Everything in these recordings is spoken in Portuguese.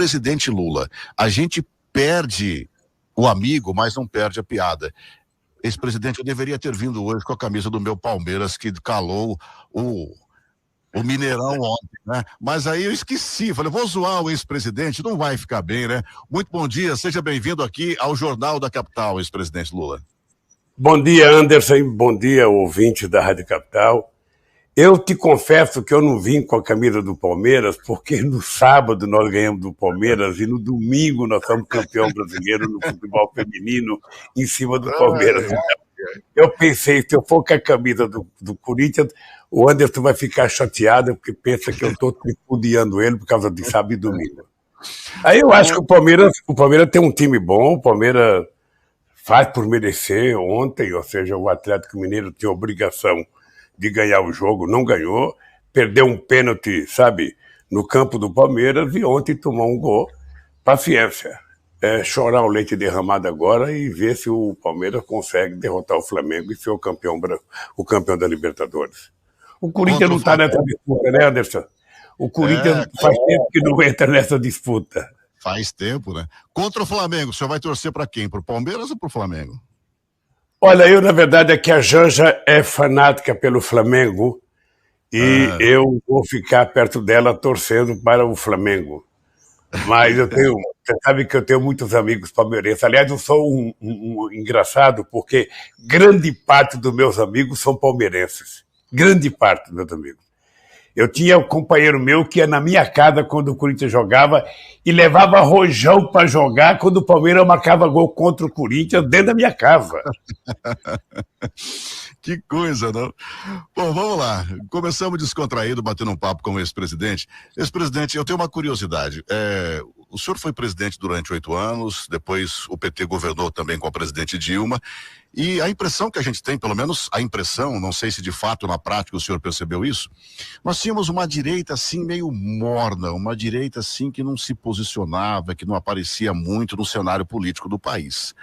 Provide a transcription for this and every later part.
Ex-presidente Lula, a gente perde o amigo, mas não perde a piada. Ex-presidente, eu deveria ter vindo hoje com a camisa do meu Palmeiras, que calou o Mineirão ontem, né? Mas aí eu esqueci, falei, vou zoar o ex-presidente, não vai ficar bem, né? Muito bom dia, seja bem-vindo aqui ao Jornal da Capital, ex-presidente Lula. Bom dia, Anderson, bom dia, ouvinte da Rádio Capital. Eu te confesso que eu não vim com a camisa do Palmeiras, porque no sábado nós ganhamos do Palmeiras e no domingo nós somos campeão brasileiro no futebol feminino em cima do Palmeiras. Eu pensei, se eu for com a camisa do Corinthians, o Anderson vai ficar chateado, porque pensa que eu estou tripudiando ele por causa de sábado e domingo. Aí eu acho que o Palmeiras tem um time bom, o Palmeiras faz por merecer ontem, ou seja, o Atlético Mineiro tinha obrigação de ganhar o jogo, não ganhou, perdeu um pênalti, sabe, no campo do Palmeiras e ontem tomou um gol. Paciência. É chorar o leite derramado agora e ver se o Palmeiras consegue derrotar o Flamengo e ser o campeão da Libertadores. O Corinthians não está nessa disputa, né, Anderson? O Corinthians faz tempo que não entra nessa disputa. Faz tempo, né? Contra o Flamengo, o senhor vai torcer para quem? Para o Palmeiras ou para o Flamengo? Olha, eu, na verdade, é que a Janja é fanática pelo Flamengo e eu vou ficar perto dela torcendo para o Flamengo. Mas você sabe que eu tenho muitos amigos palmeirenses. Aliás, eu sou um engraçado porque grande parte dos meus amigos são palmeirenses. Grande parte dos meus amigos. Eu tinha um companheiro meu que ia na minha casa quando o Corinthians jogava e levava rojão para jogar quando o Palmeiras marcava gol contra o Corinthians dentro da minha casa. Que coisa, não? Bom, vamos lá. Começamos descontraído, batendo um papo com o ex-presidente. Ex-presidente, eu tenho uma curiosidade. O senhor foi presidente durante 8 anos, depois o PT governou também com a presidente Dilma, e a impressão que a gente tem, pelo menos a impressão, não sei se de fato na prática o senhor percebeu isso, nós tínhamos uma direita assim meio morna, uma direita assim que não se posicionava, que não aparecia muito no cenário político do país.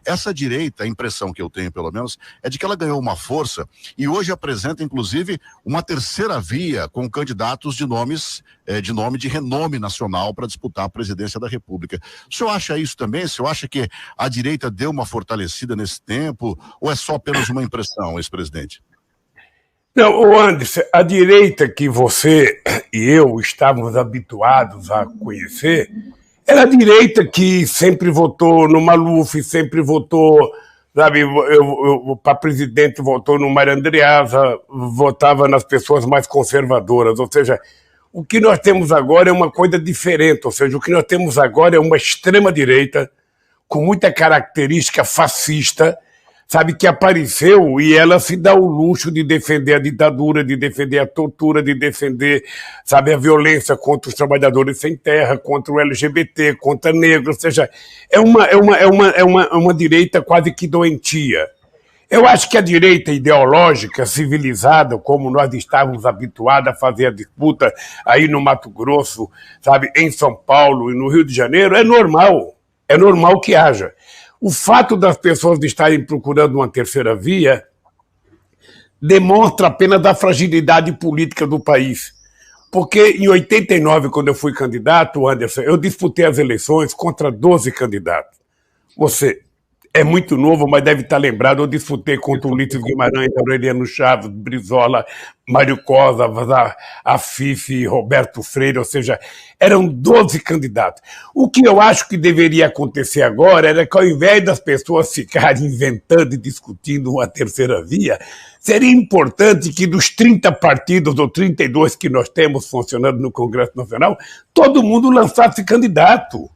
Essa direita, a impressão que eu tenho pelo menos, é de que ela ganhou uma força e hoje apresenta inclusive uma terceira via com candidatos de nome de renome nacional para disputar a presidência da República. O senhor acha isso também? O senhor acha que a direita deu uma fortalecida nesse tempo? Ou é só apenas uma impressão, ex-presidente? Não, Anderson, a direita que você e eu estávamos habituados a conhecer era a direita que sempre votou no Maluf, sempre votou, sabe, para presidente votou no Mário Andreasa, votava nas pessoas mais conservadoras, ou seja, o que nós temos agora é uma coisa diferente, ou seja, o que nós temos agora é uma extrema-direita com muita característica fascista, sabe, que apareceu e ela se dá o luxo de defender a ditadura, de defender a tortura, de defender, sabe, a violência contra os trabalhadores sem terra, contra o LGBT, contra negros, ou seja, é uma direita quase que doentia. Eu acho que a direita ideológica, civilizada, como nós estávamos habituados a fazer a disputa aí no Mato Grosso, sabe, em São Paulo e no Rio de Janeiro, é normal que haja. O fato das pessoas estarem procurando uma terceira via demonstra apenas a fragilidade política do país. Porque em 89, quando eu fui candidato, Anderson, eu disputei as eleições contra 12 candidatos. Você é muito novo, mas deve estar lembrado, eu disputei contra o Ulisses Guimarães, Aureliano Chaves, Brizola, Mário Cosa, Afife, Roberto Freire, ou seja, eram 12 candidatos. O que eu acho que deveria acontecer agora era que, ao invés das pessoas ficarem inventando e discutindo uma terceira via, seria importante que dos 30 partidos ou 32 que nós temos funcionando no Congresso Nacional, todo mundo lançasse candidato.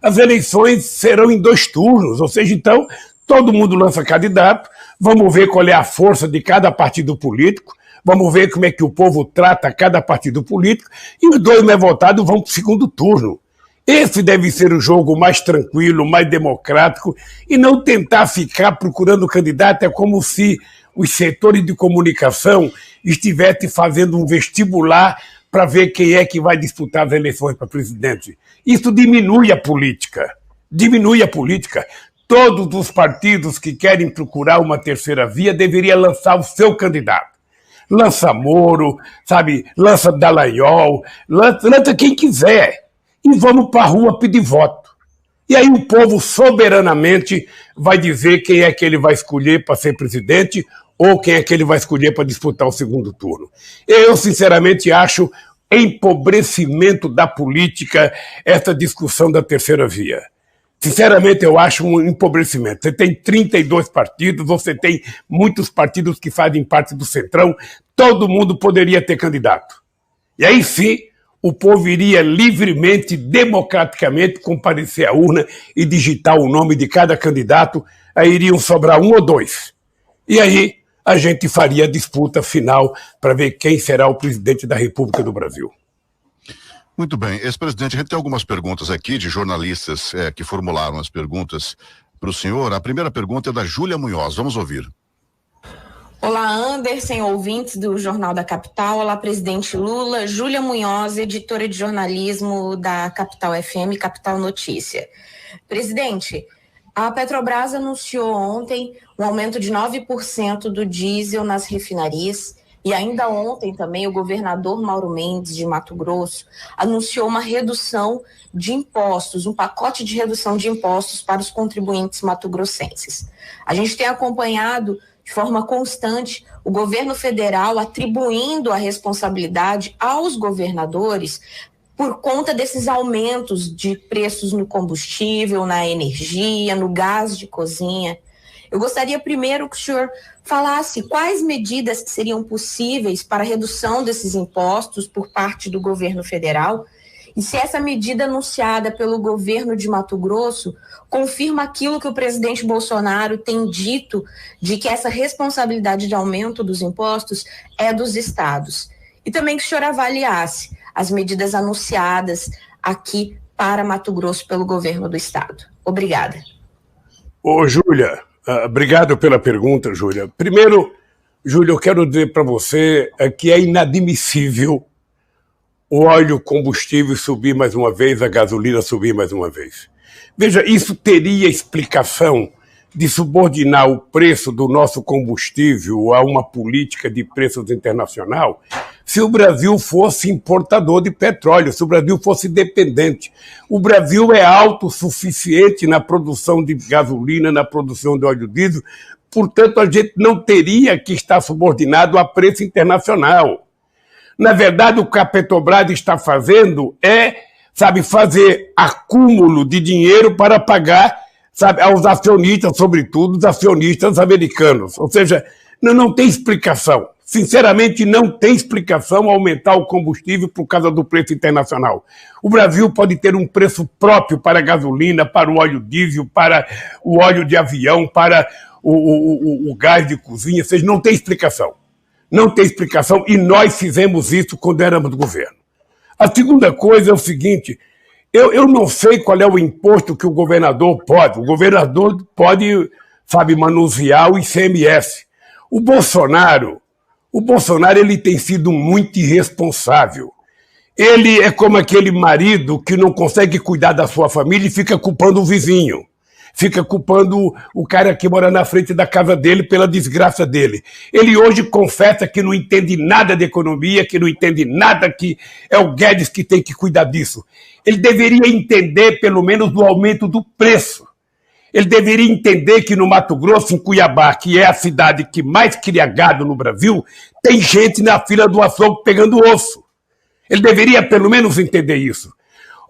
As eleições serão em 2 turnos, ou seja, então, todo mundo lança candidato, vamos ver qual é a força de cada partido político, vamos ver como é que o povo trata cada partido político, e os 2 mais votados vão para o segundo turno. Esse deve ser o jogo mais tranquilo, mais democrático, e não tentar ficar procurando candidato. É como se os setores de comunicação estivessem fazendo um vestibular para ver quem é que vai disputar as eleições para presidente. Isso diminui a política. Todos os partidos que querem procurar uma terceira via deveriam lançar o seu candidato. Lança Moro, sabe? Lança Dallagnol, lança quem quiser. e vamos para a rua pedir voto. E aí o povo soberanamente vai dizer quem é que ele vai escolher para ser presidente ou quem é que ele vai escolher para disputar o segundo turno. Eu, sinceramente, acho empobrecimento da política essa discussão da terceira via. Sinceramente, eu acho um empobrecimento. Você tem 32 partidos, você tem muitos partidos que fazem parte do Centrão, todo mundo poderia ter candidato. E aí sim, o povo iria livremente, democraticamente, comparecer à urna e digitar o nome de cada candidato, aí iriam sobrar um ou dois. E aí a gente faria a disputa final para ver quem será o presidente da República do Brasil. Muito bem. Ex-presidente, a gente tem algumas perguntas aqui de jornalistas que formularam as perguntas para o senhor. A primeira pergunta é da Júlia Munhoz. Vamos ouvir. Olá, Anderson, ouvintes do Jornal da Capital. Olá, presidente Lula. Júlia Munhoz, editora de jornalismo da Capital FM, Capital Notícia. Presidente, a Petrobras anunciou ontem um aumento de 9% do diesel nas refinarias e ainda ontem também o governador Mauro Mendes de Mato Grosso anunciou uma redução de impostos, um pacote de redução de impostos para os contribuintes mato-grossenses. A gente tem acompanhado de forma constante o governo federal atribuindo a responsabilidade aos governadores por conta desses aumentos de preços no combustível, na energia, no gás de cozinha. Eu gostaria primeiro que o senhor falasse quais medidas seriam possíveis para a redução desses impostos por parte do governo federal e se essa medida anunciada pelo governo de Mato Grosso confirma aquilo que o presidente Bolsonaro tem dito de que essa responsabilidade de aumento dos impostos é dos estados. E também que o senhor avaliasse as medidas anunciadas aqui para Mato Grosso pelo governo do estado. Obrigada. Ô, Júlia, obrigado pela pergunta, Júlia. Primeiro, Júlia, eu quero dizer para você que é inadmissível o óleo combustível subir mais uma vez, a gasolina subir mais uma vez. Veja, isso teria explicação de subordinar o preço do nosso combustível a uma política de preços internacional se o Brasil fosse importador de petróleo, se o Brasil fosse dependente. O Brasil é autossuficiente na produção de gasolina, na produção de óleo diesel, portanto a gente não teria que estar subordinado a preço internacional. Na verdade, o que a Petrobras está fazendo é, fazer acúmulo de dinheiro para pagar, aos acionistas, sobretudo os acionistas americanos. Ou seja, não tem explicação. Sinceramente, não tem explicação aumentar o combustível por causa do preço internacional. O Brasil pode ter um preço próprio para a gasolina, para o óleo diesel, para o óleo de avião, para o gás de cozinha. Ou seja, não tem explicação. Não tem explicação e nós fizemos isso quando éramos do governo. A segunda coisa é o seguinte, eu não sei qual é o imposto que o governador pode. O governador pode, manusear o ICMS. O Bolsonaro ele tem sido muito irresponsável. Ele é como aquele marido que não consegue cuidar da sua família e fica culpando o vizinho. Fica culpando o cara que mora na frente da casa dele pela desgraça dele. Ele hoje confessa que não entende nada de economia, que não entende nada, que é o Guedes que tem que cuidar disso. Ele deveria entender, pelo menos, do aumento do preço. Ele deveria entender que no Mato Grosso, em Cuiabá, que é a cidade que mais cria gado no Brasil, tem gente na fila do açougue pegando osso. Ele deveria, pelo menos, entender isso.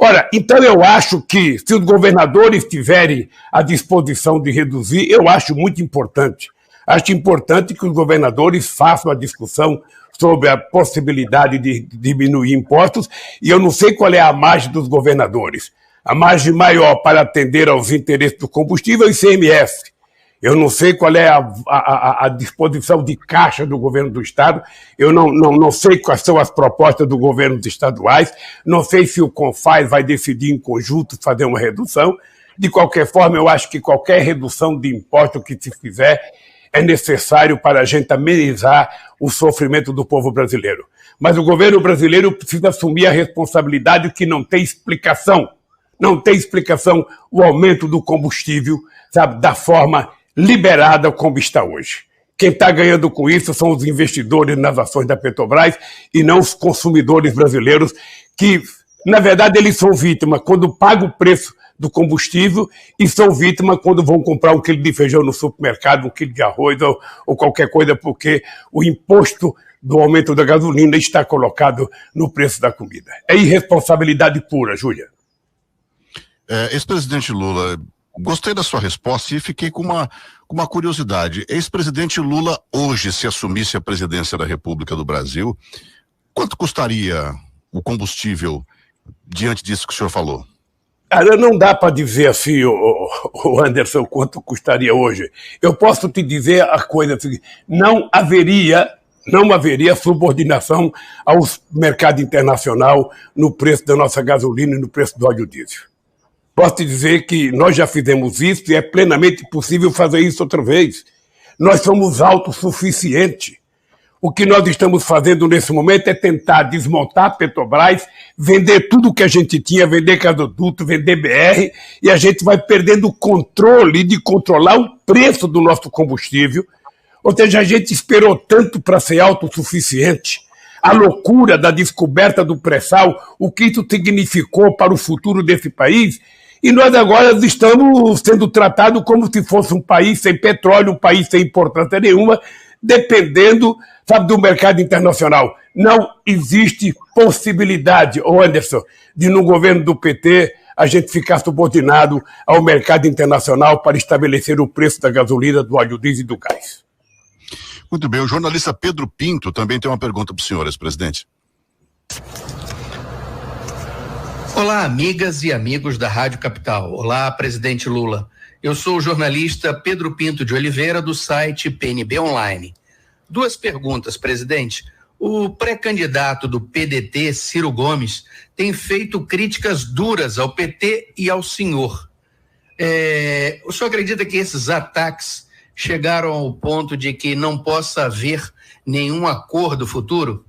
Ora, então eu acho que se os governadores tiverem a disposição de reduzir, eu acho muito importante. Acho importante que os governadores façam a discussão sobre a possibilidade de diminuir impostos, e eu não sei qual é a margem dos governadores. A margem maior para atender aos interesses do combustível é o ICMS. Eu não sei qual é a disposição de caixa do governo do Estado, eu não sei quais são as propostas do governo dos estaduais, não sei se o CONFAS vai decidir em conjunto fazer uma redução. De qualquer forma, eu acho que qualquer redução de imposto que se fizer é necessário para a gente amenizar o sofrimento do povo brasileiro. Mas o governo brasileiro precisa assumir a responsabilidade que não tem explicação. Não tem explicação o aumento do combustível, da forma liberada como está hoje. Quem está ganhando com isso são os investidores nas ações da Petrobras e não os consumidores brasileiros que Na verdade, eles são vítimas quando pagam o preço do combustível e são vítimas quando vão comprar um quilo de feijão no supermercado, um quilo de arroz ou qualquer coisa, porque o imposto do aumento da gasolina está colocado no preço da comida. É irresponsabilidade pura, Júlia. Ex-presidente Lula, gostei da sua resposta e fiquei com uma curiosidade. Ex-presidente Lula, hoje, se assumisse a presidência da República do Brasil, quanto custaria o combustível diante disso que o senhor falou? Cara, não dá para dizer assim, o Anderson, quanto custaria hoje. Eu posso te dizer a coisa seguinte: não haveria subordinação ao mercado internacional no preço da nossa gasolina e no preço do óleo diesel. Posso te dizer que nós já fizemos isso e é plenamente possível fazer isso outra vez. Nós somos autossuficientes. O que nós estamos fazendo nesse momento é tentar desmontar a Petrobras, vender tudo o que a gente tinha, vender gasoduto, vender BR, e a gente vai perdendo o controle de controlar o preço do nosso combustível. Ou seja, a gente esperou tanto para ser autossuficiente. A loucura da descoberta do pré-sal, o que isso significou para o futuro desse país, e nós agora estamos sendo tratados como se fosse um país sem petróleo, um país sem importância nenhuma, dependendo, sabe, do mercado internacional. Não existe possibilidade, Anderson, de no governo do PT a gente ficar subordinado ao mercado internacional para estabelecer o preço da gasolina, do óleo diesel e do gás. Muito bem, o jornalista Pedro Pinto também tem uma pergunta para o senhor, ex-presidente. Olá, amigas e amigos da Rádio Capital. Olá, presidente Lula. Eu sou o jornalista Pedro Pinto de Oliveira, do site PNB Online. 2 perguntas, presidente. O pré-candidato do PDT, Ciro Gomes, tem feito críticas duras ao PT e ao senhor. O senhor acredita que esses ataques chegaram ao ponto de que não possa haver nenhum acordo futuro?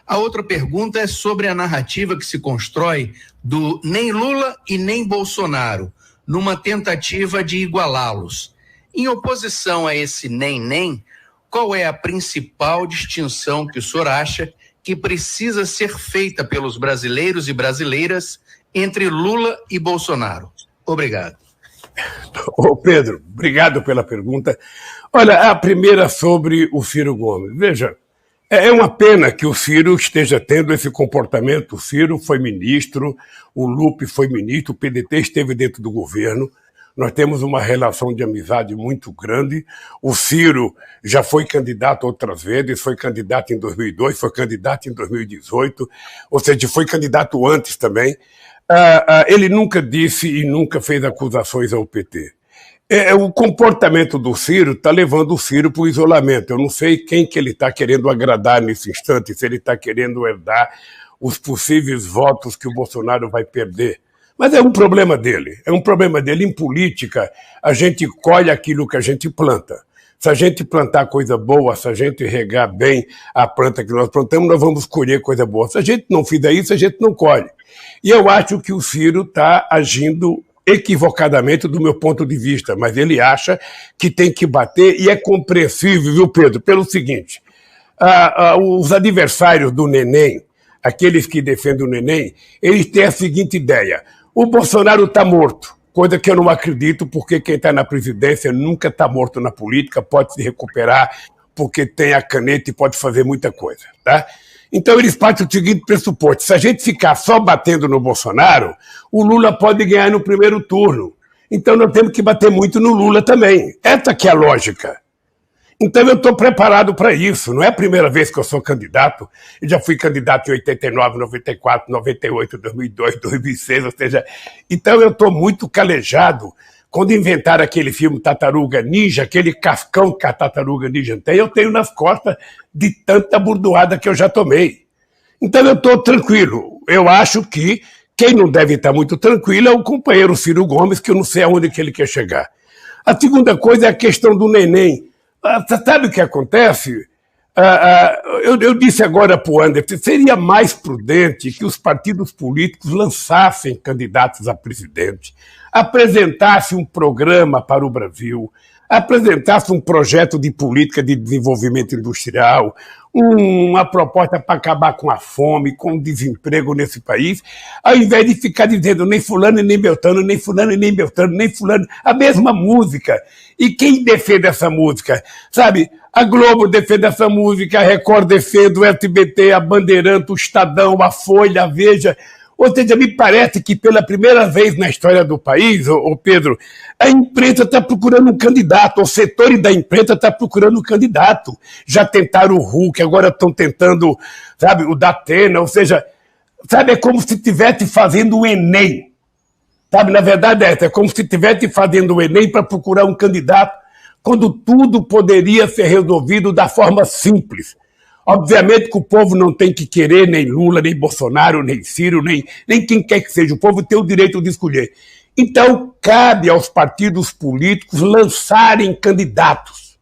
A outra pergunta é sobre a narrativa que se constrói do nem Lula e nem Bolsonaro, numa tentativa de igualá-los. Em oposição a esse nem, qual é a principal distinção que o senhor acha que precisa ser feita pelos brasileiros e brasileiras entre Lula e Bolsonaro? Obrigado. Ô Pedro, obrigado pela pergunta. Olha, a primeira sobre o Ciro Gomes. Veja, é uma pena que o Ciro esteja tendo esse comportamento. O Ciro foi ministro, o Lupe foi ministro, o PDT esteve dentro do governo. Nós temos uma relação de amizade muito grande. O Ciro já foi candidato outras vezes, foi candidato em 2002, foi candidato em 2018, ou seja, foi candidato antes também. Ele nunca disse e nunca fez acusações ao PT. O comportamento do Ciro está levando o Ciro para o isolamento. Eu não sei quem que ele está querendo agradar nesse instante, se ele está querendo herdar os possíveis votos que o Bolsonaro vai perder. Mas é um problema dele. É um problema dele. Em política, a gente colhe aquilo que a gente planta. Se a gente plantar coisa boa, se a gente regar bem a planta que nós plantamos, nós vamos colher coisa boa. Se a gente não fizer isso, a gente não colhe. E eu acho que o Ciro está agindo equivocadamente do meu ponto de vista, mas ele acha que tem que bater, e é compreensível, viu, Pedro, pelo seguinte: os adversários do Neném, aqueles que defendem o Neném, eles têm a seguinte ideia: o Bolsonaro está morto, coisa que eu não acredito, porque quem está na presidência nunca está morto na política, pode se recuperar, porque tem a caneta e pode fazer muita coisa, tá? Então eles partem do seguinte pressuposto: se a gente ficar só batendo no Bolsonaro, o Lula pode ganhar no primeiro turno. Então nós temos que bater muito no Lula também. Essa que é a lógica. Então eu estou preparado para isso. Não é a primeira vez que eu sou candidato. Eu já fui candidato em 89, 94, 98, 2002, 2006, ou seja, então eu estou muito calejado. Quando inventaram aquele filme Tartaruga Ninja, aquele cascão que a Tartaruga Ninja tem, eu tenho nas costas de tanta burdoada que eu já tomei. Então eu estou tranquilo. Eu acho que quem não deve estar muito tranquilo é o companheiro Ciro Gomes, que eu não sei aonde que ele quer chegar. A segunda coisa é a questão do Neném. Sabe o que acontece? Eu disse agora para o Anderson, seria mais prudente que os partidos políticos lançassem candidatos a presidente, apresentassem um programa para o Brasil, apresentasse um projeto de política de desenvolvimento industrial, uma proposta para acabar com a fome, com o desemprego nesse país, ao invés de ficar dizendo nem fulano e nem beltrano, nem fulano e nem beltrano, nem fulano, a mesma música. E quem defende essa música? Sabe, a Globo defende essa música, a Record defende, o SBT, a Bandeirantes, o Estadão, a Folha, a Veja. Ou seja, me parece que pela primeira vez na história do país, ô Pedro, a imprensa está procurando um candidato, os setores da imprensa estão procurando um candidato. Já tentaram o Hulk, agora estão tentando, sabe, o Datena, ou seja, sabe, é como se estivesse fazendo o Enem. Sabe, na verdade é como se estivesse fazendo o Enem para procurar um candidato, quando tudo poderia ser resolvido da forma simples. Obviamente que o povo não tem que querer nem Lula, nem Bolsonaro, nem Ciro, nem quem quer que seja. O povo tem o direito de escolher. Então, cabe aos partidos políticos lançarem candidatos.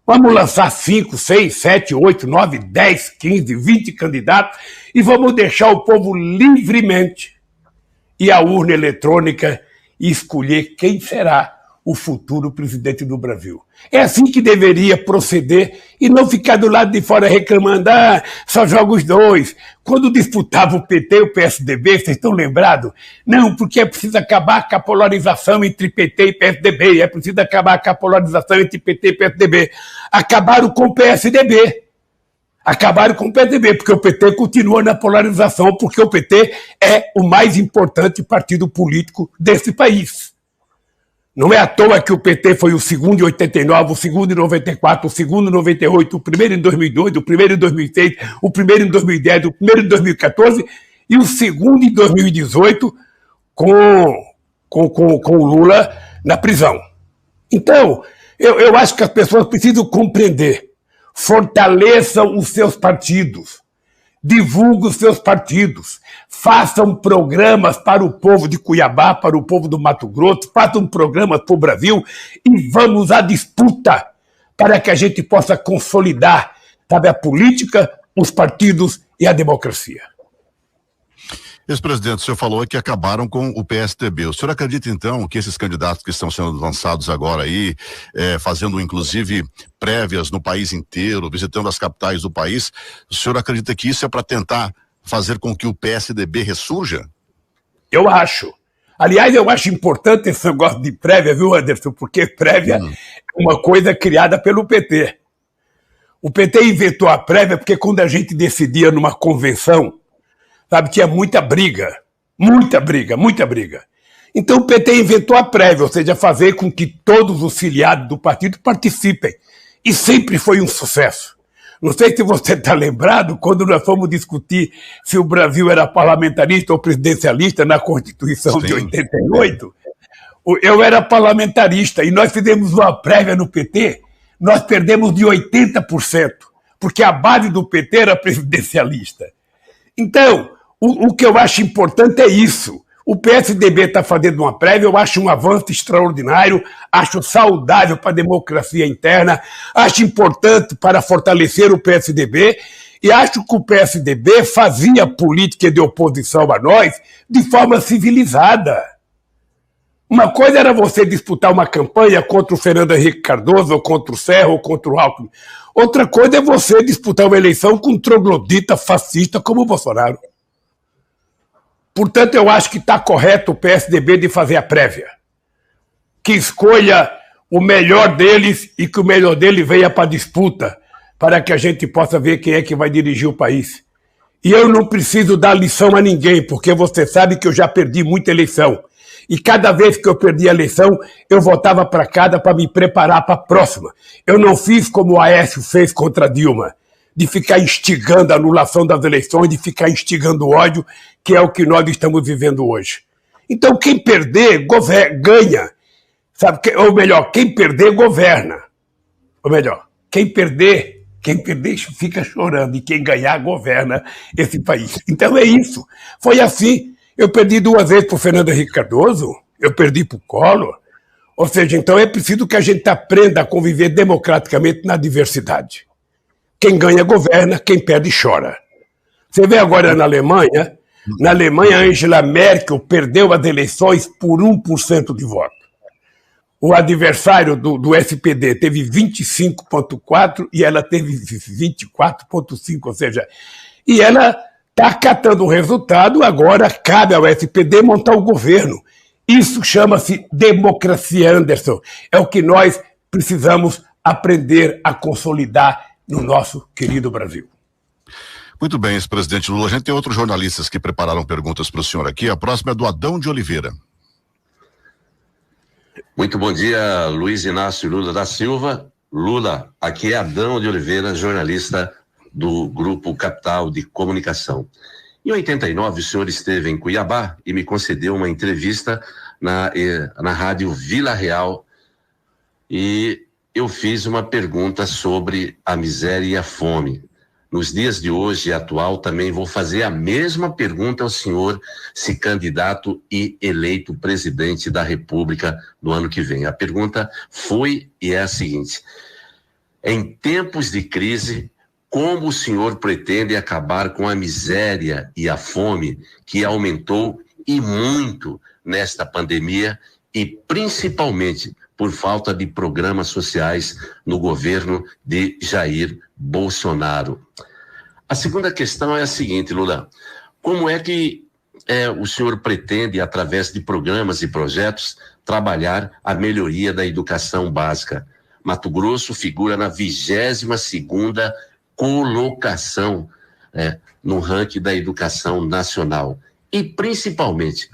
Vamos lançar 5, 6, 7, 8, 9, 10, 15, 20 candidatos e vamos deixar o povo livremente ir à urna eletrônica e escolher quem será o futuro presidente do Brasil. É assim que deveria proceder e não ficar do lado de fora reclamando, só joga os dois. Quando disputava o PT e o PSDB, vocês estão lembrados? Não, porque é preciso acabar com a polarização entre PT e PSDB, é preciso acabar com a polarização entre PT e PSDB. Acabaram com o PSDB. Acabaram com o PSDB, porque o PT continua na polarização, porque o PT é o mais importante partido político desse país. Não é à toa que o PT foi o segundo em 89, o segundo em 94, o segundo em 98, o primeiro em 2002, o primeiro em 2006, o primeiro em 2010, o primeiro em 2014 e o segundo em 2018 com o Lula na prisão. Então, eu acho que as pessoas precisam compreender. Fortaleçam os seus partidos. Divulguem os seus partidos, façam programas para o povo de Cuiabá, para o povo do Mato Grosso, façam programas para o Brasil e vamos à disputa para que a gente possa consolidar, sabe, a política, os partidos e a democracia. Ex-presidente, o senhor falou que acabaram com o PSDB. O senhor acredita, então, que esses candidatos que estão sendo lançados agora aí, fazendo inclusive prévias no país inteiro, visitando as capitais do país, o senhor acredita que isso é para tentar fazer com que o PSDB ressurja? Eu acho. Aliás, eu acho importante esse negócio de prévia, viu, Anderson? Porque prévia é uma coisa criada pelo PT. O PT inventou a prévia porque quando a gente decidia numa convenção, sabe, tinha muita briga. Então o PT inventou a prévia, ou seja, fazer com que todos os filiados do partido participem. E sempre foi um sucesso. Não sei se você está lembrado, quando nós fomos discutir se o Brasil era parlamentarista ou presidencialista na Constituição de 88, eu era parlamentarista e nós fizemos uma prévia no PT, nós perdemos de 80%, porque a base do PT era presidencialista. Então, o que eu acho importante é isso. O PSDB está fazendo uma prévia, eu acho um avanço extraordinário, acho saudável para a democracia interna, acho importante para fortalecer o PSDB e acho que o PSDB fazia política de oposição a nós de forma civilizada. Uma coisa era você disputar uma campanha contra o Fernando Henrique Cardoso, ou contra o Serra, ou contra o Alckmin. Outra coisa é você disputar uma eleição com um troglodita fascista como o Bolsonaro. Portanto, eu acho que está correto o PSDB de fazer a prévia. Que escolha o melhor deles e que o melhor dele venha para a disputa, para que a gente possa ver quem é que vai dirigir o país. E eu não preciso dar lição a ninguém, porque você sabe que eu já perdi muita eleição. E cada vez que eu perdi a eleição, eu voltava para casa para me preparar para a próxima. Eu não fiz como o Aécio fez contra a Dilma, de ficar instigando a anulação das eleições, de ficar instigando o ódio, que é o que nós estamos vivendo hoje. Então, quem perder, ganha. Sabe? Ou melhor, quem perder, governa. Ou melhor, quem perder fica chorando, e quem ganhar, governa esse país. Então é isso. Foi assim. Eu perdi 2 vezes para o Fernando Henrique Cardoso, eu perdi para o Collor. Ou seja, então é preciso que a gente aprenda a conviver democraticamente na diversidade. Quem ganha, governa, quem perde, chora. Você vê agora na Alemanha, Angela Merkel perdeu as eleições por 1% de voto. O adversário do SPD teve 25,4% e ela teve 24,5%, ou seja, e ela está acatando o resultado, agora cabe ao SPD montar o governo. Isso chama-se democracia, Anderson. É o que nós precisamos aprender a consolidar no nosso querido Brasil. Muito bem, ex-presidente Lula. A gente tem outros jornalistas que prepararam perguntas para o senhor aqui. A próxima é do Adão de Oliveira. Muito bom dia, Luiz Inácio Lula da Silva. Lula, aqui é Adão de Oliveira, jornalista do Grupo Capital de Comunicação. Em 89, o senhor esteve em Cuiabá e me concedeu uma entrevista na rádio Vila Real e eu fiz uma pergunta sobre a miséria e a fome. Nos dias de hoje, atual, também vou fazer a mesma pergunta ao senhor, se candidato e eleito presidente da República no ano que vem. A pergunta foi e é a seguinte: em tempos de crise, como o senhor pretende acabar com a miséria e a fome que aumentou e muito nesta pandemia e principalmente por falta de programas sociais no governo de Jair Bolsonaro? A segunda questão é a seguinte, Lula: como é que o senhor pretende, através de programas e projetos, trabalhar a melhoria da educação básica? Mato Grosso figura na 22ª colocação no ranking da educação nacional. E, principalmente,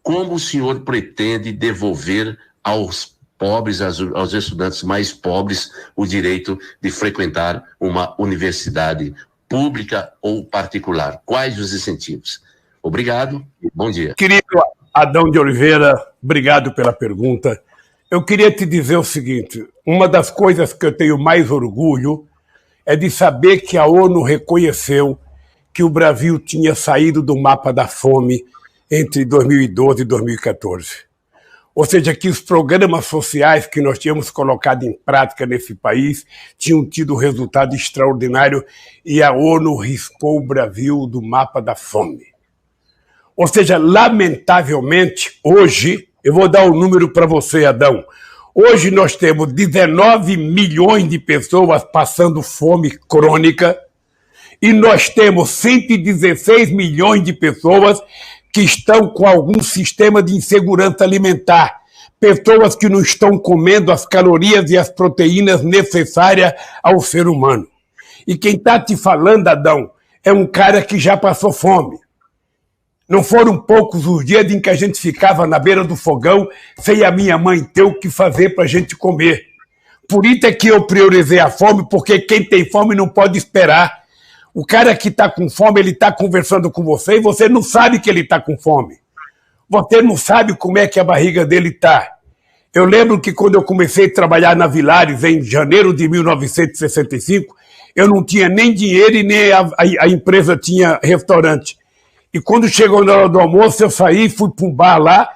como o senhor pretende devolver aos pobres, aos estudantes mais pobres, o direito de frequentar uma universidade pública ou particular? Quais os incentivos? Obrigado e bom dia. Querido Adão de Oliveira, obrigado pela pergunta. Eu queria te dizer o seguinte: uma das coisas que eu tenho mais orgulho é de saber que a ONU reconheceu que o Brasil tinha saído do mapa da fome entre 2012 e 2014. Ou seja, que os programas sociais que nós tínhamos colocado em prática nesse país tinham tido resultado extraordinário e a ONU riscou o Brasil do mapa da fome. Ou seja, lamentavelmente, hoje, eu vou dar um número para você, Adão. Hoje nós temos 19 milhões de pessoas passando fome crônica e nós temos 116 milhões de pessoas que estão com algum sistema de insegurança alimentar, pessoas que não estão comendo as calorias e as proteínas necessárias ao ser humano. E quem está te falando, Adão, é um cara que já passou fome. Não foram poucos os dias em que a gente ficava na beira do fogão sem a minha mãe ter o que fazer para a gente comer. Por isso é que eu priorizei a fome, porque quem tem fome não pode esperar. O cara que está com fome, ele está conversando com você e você não sabe que ele está com fome. Você não sabe como é que a barriga dele está. Eu lembro que quando eu comecei a trabalhar na Vilares, em janeiro de 1965, eu não tinha nem dinheiro e nem a empresa tinha restaurante. E quando chegou na hora do almoço, eu saí e fui para um bar lá,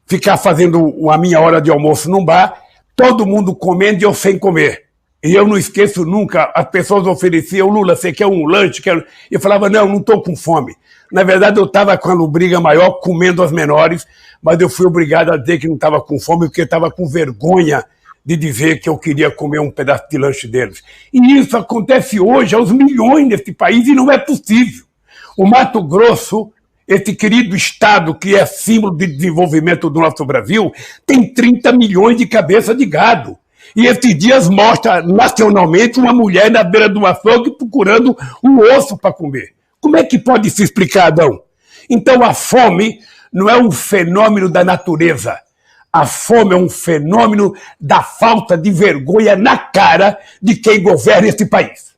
ficar fazendo a minha hora de almoço num bar, todo mundo comendo e eu sem comer. E eu não esqueço nunca, as pessoas ofereciam: Lula, você quer um lanche? Eu falava: não estou com fome. Na verdade, eu estava com a lombriga maior, comendo as menores, mas eu fui obrigado a dizer que não estava com fome, porque estava com vergonha de dizer que eu queria comer um pedaço de lanche deles. E isso acontece hoje aos milhões nesse país e não é possível. O Mato Grosso, esse querido estado que é símbolo de desenvolvimento do nosso Brasil, tem 30 milhões de cabeças de gado. E esses dias mostra nacionalmente uma mulher na beira do açougue procurando um osso para comer. Como é que pode se explicar, Adão? Então a fome não é um fenômeno da natureza. A fome é um fenômeno da falta de vergonha na cara de quem governa esse país.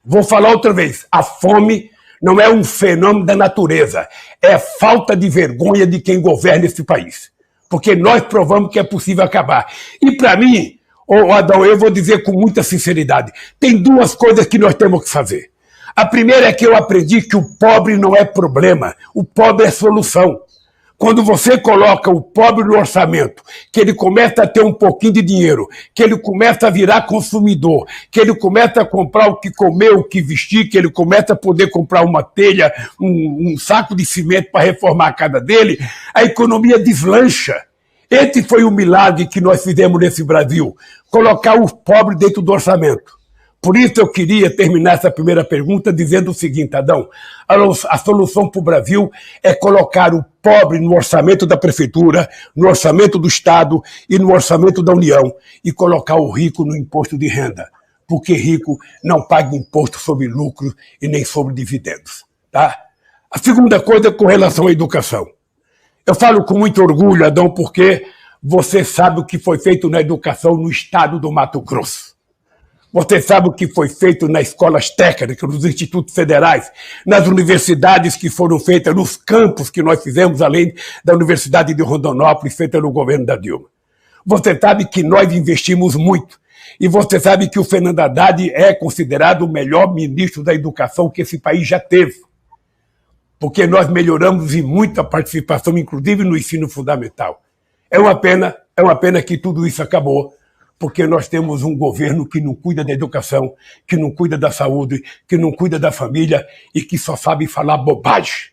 Vou falar outra vez. A fome não é um fenômeno da natureza. É falta de vergonha de quem governa esse país. Porque nós provamos que é possível acabar. E para mim, Adão, eu vou dizer com muita sinceridade, tem duas coisas que nós temos que fazer. A primeira é que eu aprendi que o pobre não é problema, o pobre é solução. Quando você coloca o pobre no orçamento, que ele começa a ter um pouquinho de dinheiro, que ele começa a virar consumidor, que ele começa a comprar o que comer, o que vestir, que ele começa a poder comprar uma telha, um saco de cimento para reformar a casa dele, a economia deslancha. Esse foi o milagre que nós fizemos nesse Brasil, colocar os pobres dentro do orçamento. Por isso eu queria terminar essa primeira pergunta dizendo o seguinte, Adão, a solução para o Brasil é colocar o pobre no orçamento da prefeitura, no orçamento do Estado e no orçamento da União, e colocar o rico no imposto de renda, porque rico não paga imposto sobre lucros e nem sobre dividendos. Tá? A segunda coisa é com relação à educação. Eu falo com muito orgulho, Adão, porque você sabe o que foi feito na educação no estado do Mato Grosso. Você sabe o que foi feito nas escolas técnicas, nos institutos federais, nas universidades que foram feitas, nos campos que nós fizemos, além da Universidade de Rondonópolis, feita no governo da Dilma. Você sabe que nós investimos muito. E você sabe que o Fernando Haddad é considerado o melhor ministro da educação que esse país já teve. Porque nós melhoramos em muito a participação, inclusive no ensino fundamental. É uma pena que tudo isso acabou, porque nós temos um governo que não cuida da educação, que não cuida da saúde, que não cuida da família e que só sabe falar bobagem.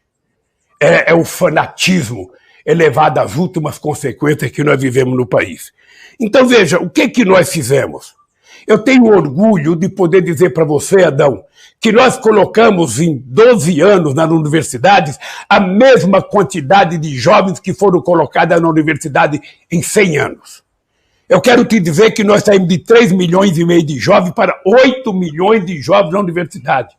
É o fanatismo elevado às últimas consequências que nós vivemos no país. Então, veja, o que nós fizemos? Eu tenho orgulho de poder dizer para você, Adão, que nós colocamos em 12 anos nas universidades a mesma quantidade de jovens que foram colocados na universidade em 100 anos. Eu quero te dizer que nós saímos de 3,5 milhões de jovens para 8 milhões de jovens na universidade.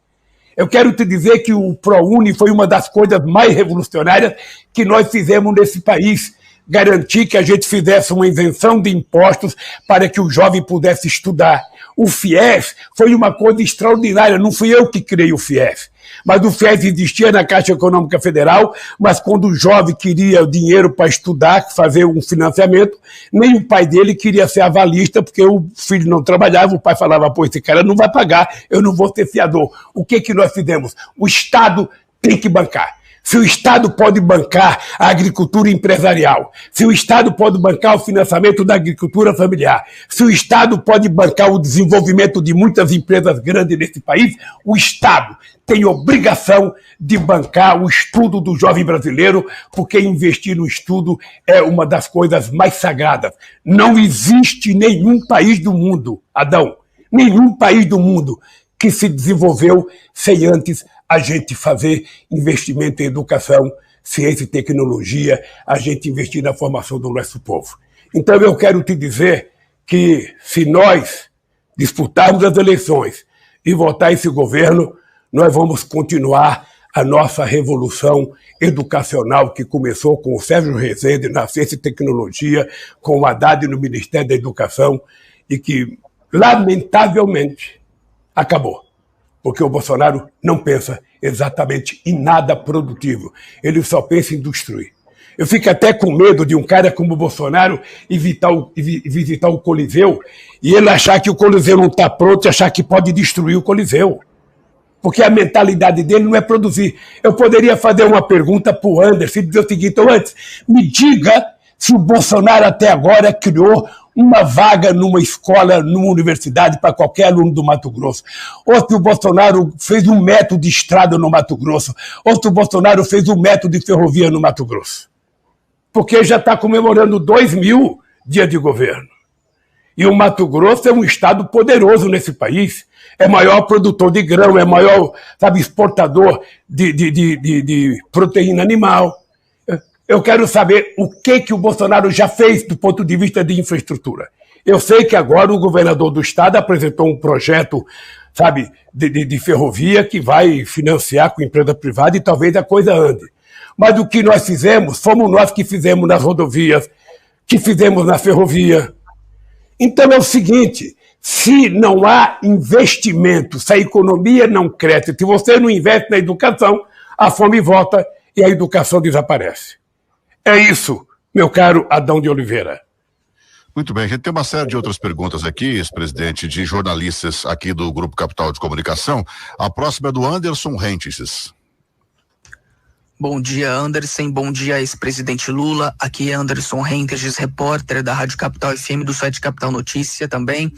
Eu quero te dizer que o ProUni foi uma das coisas mais revolucionárias que nós fizemos nesse país. Garantir que a gente fizesse uma isenção de impostos para que o jovem pudesse estudar. O FIES foi uma coisa extraordinária, não fui eu que criei o FIES. Mas o FIES existia na Caixa Econômica Federal, mas quando o jovem queria dinheiro para estudar, fazer um financiamento, nem o pai dele queria ser avalista, porque o filho não trabalhava, o pai falava, pô, esse cara não vai pagar, eu não vou ser fiador. O que nós fizemos? O Estado tem que bancar. Se o Estado pode bancar a agricultura empresarial, se o Estado pode bancar o financiamento da agricultura familiar, se o Estado pode bancar o desenvolvimento de muitas empresas grandes nesse país, o Estado tem obrigação de bancar o estudo do jovem brasileiro, porque investir no estudo é uma das coisas mais sagradas. Não existe nenhum país do mundo, Adão, nenhum país do mundo que se desenvolveu sem antes a gente fazer investimento em educação, ciência e tecnologia, a gente investir na formação do nosso povo. Então eu quero te dizer que se nós disputarmos as eleições e votar esse governo, nós vamos continuar a nossa revolução educacional que começou com o Sérgio Rezende na ciência e tecnologia, com o Haddad no Ministério da Educação e que, lamentavelmente, acabou. Porque o Bolsonaro não pensa exatamente em nada produtivo. Ele só pensa em destruir. Eu fico até com medo de um cara como o Bolsonaro visitar o Coliseu e ele achar que o Coliseu não está pronto e achar que pode destruir o Coliseu. Porque a mentalidade dele não é produzir. Eu poderia fazer uma pergunta para o Anderson e dizer o seguinte, antes, me diga se o Bolsonaro até agora criou uma vaga numa escola, numa universidade para qualquer aluno do Mato Grosso. Ou se o Bolsonaro fez um método de estrada no Mato Grosso. Ou se o Bolsonaro fez um método de ferrovia no Mato Grosso. Porque já está comemorando 2.000 dias de governo. E o Mato Grosso é um estado poderoso nesse país. É maior produtor de grão, é maior, exportador de proteína animal. Eu quero saber o que o Bolsonaro já fez do ponto de vista de infraestrutura. Eu sei que agora o governador do estado apresentou um projeto, de ferrovia que vai financiar com empresa privada e talvez a coisa ande. Mas o que nós fizemos, fomos nós que fizemos nas rodovias, que fizemos na ferrovia. Então é o seguinte, se não há investimento, se a economia não cresce, se você não investe na educação, a fome volta e a educação desaparece. É isso, meu caro Adão de Oliveira. Muito bem, a gente tem uma série de outras perguntas aqui, ex-presidente, de jornalistas aqui do Grupo Capital de Comunicação. A próxima é do Anderson Rentes. Bom dia, Anderson. Bom dia, ex-presidente Lula. Aqui é Anderson Rentes, repórter da Rádio Capital FM, do site Capital Notícia também.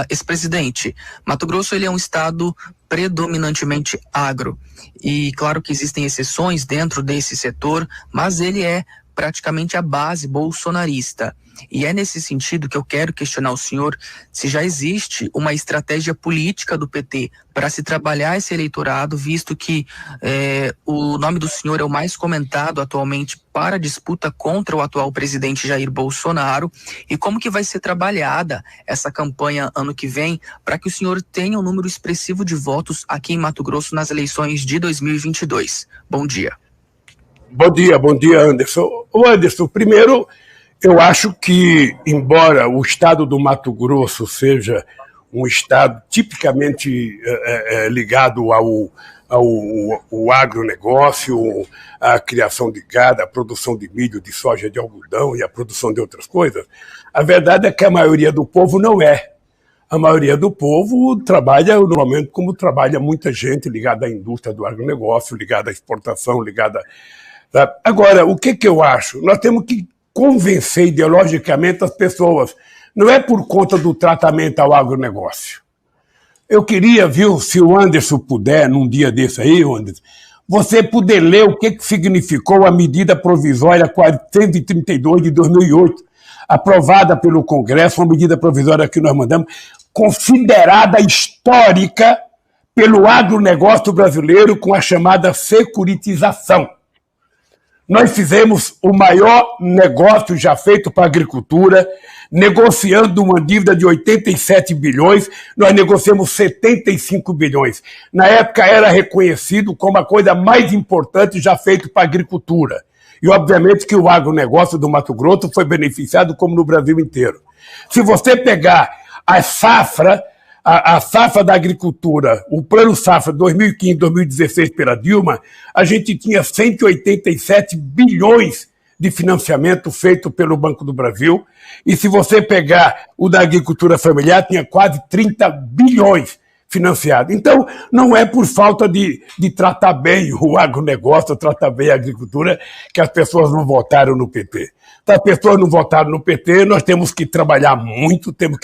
Ex-presidente, Mato Grosso ele é um estado predominantemente agro. E claro que existem exceções dentro desse setor, mas ele é praticamente a base bolsonarista. E é nesse sentido que eu quero questionar o senhor se já existe uma estratégia política do PT para se trabalhar esse eleitorado, visto que o nome do senhor é o mais comentado atualmente para a disputa contra o atual presidente Jair Bolsonaro, e como que vai ser trabalhada essa campanha ano que vem para que o senhor tenha um número expressivo de votos aqui em Mato Grosso nas eleições de 2022. Bom dia. Bom dia, Anderson. Anderson, primeiro, eu acho que, embora o estado do Mato Grosso seja um estado tipicamente ligado ao agronegócio, à criação de gado, à produção de milho, de soja, de algodão e à produção de outras coisas, a verdade é que a maioria do povo não é. A maioria do povo trabalha normalmente como trabalha muita gente ligada à indústria do agronegócio, ligada à exportação, ligada... Sabe? Agora, o que eu acho? Nós temos que convencer ideologicamente as pessoas. Não é por conta do tratamento ao agronegócio. Eu queria, viu, se o Anderson puder, num dia desse aí, Anderson, você poder ler o que significou a medida provisória 432 de 2008, aprovada pelo Congresso, uma medida provisória que nós mandamos, considerada histórica pelo agronegócio brasileiro com a chamada securitização. Nós fizemos o maior negócio já feito para a agricultura, negociando uma dívida de 87 bilhões, nós negociamos 75 bilhões. Na época era reconhecido como a coisa mais importante já feita para a agricultura. E, obviamente, que o agronegócio do Mato Grosso foi beneficiado como no Brasil inteiro. Se você pegar a safra da agricultura, o Plano Safra 2015-2016 pela Dilma, a gente tinha 187 bilhões de financiamento feito pelo Banco do Brasil, e se você pegar o da agricultura familiar, tinha quase 30 bilhões financiados. Então, não é por falta de tratar bem o agronegócio, tratar bem a agricultura, que as pessoas não votaram no PT. Se as pessoas não votaram no PT, nós temos que trabalhar muito, temos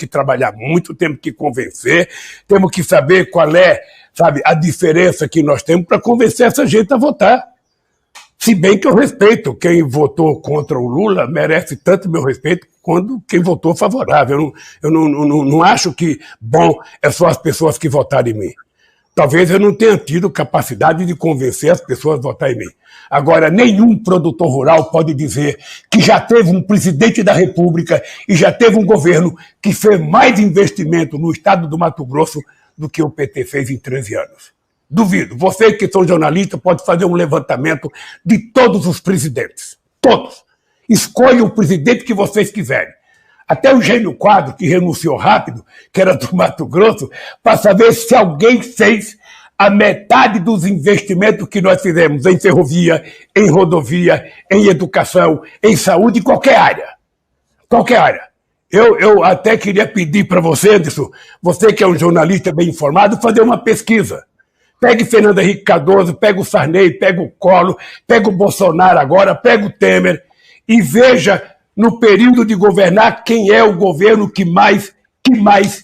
que convencer, temos que saber qual é, sabe, a diferença que nós temos para convencer essa gente a votar. Se bem que eu respeito, quem votou contra o Lula merece tanto meu respeito quanto quem votou favorável. Eu não acho que bom é só as pessoas que votaram em mim. Talvez eu não tenha tido capacidade de convencer as pessoas a votar em mim. Agora, nenhum produtor rural pode dizer que já teve um presidente da República e já teve um governo que fez mais investimento no estado do Mato Grosso do que o PT fez em 13 anos. Duvido. Vocês que são jornalistas podem fazer um levantamento de todos os presidentes. Todos. Escolham o presidente que vocês quiserem. Até o Gênio Quadro, que renunciou rápido, que era do Mato Grosso, para saber se alguém fez a metade dos investimentos que nós fizemos em ferrovia, em rodovia, em educação, em saúde, em qualquer área. Qualquer área. Eu até queria pedir para você, Anderson, você que é um jornalista bem informado, fazer uma pesquisa. Pegue Fernando Henrique Cardoso, pega o Sarney, pega o Collor, pega o Bolsonaro agora, pega o Temer e veja no período de governar quem é o governo que mais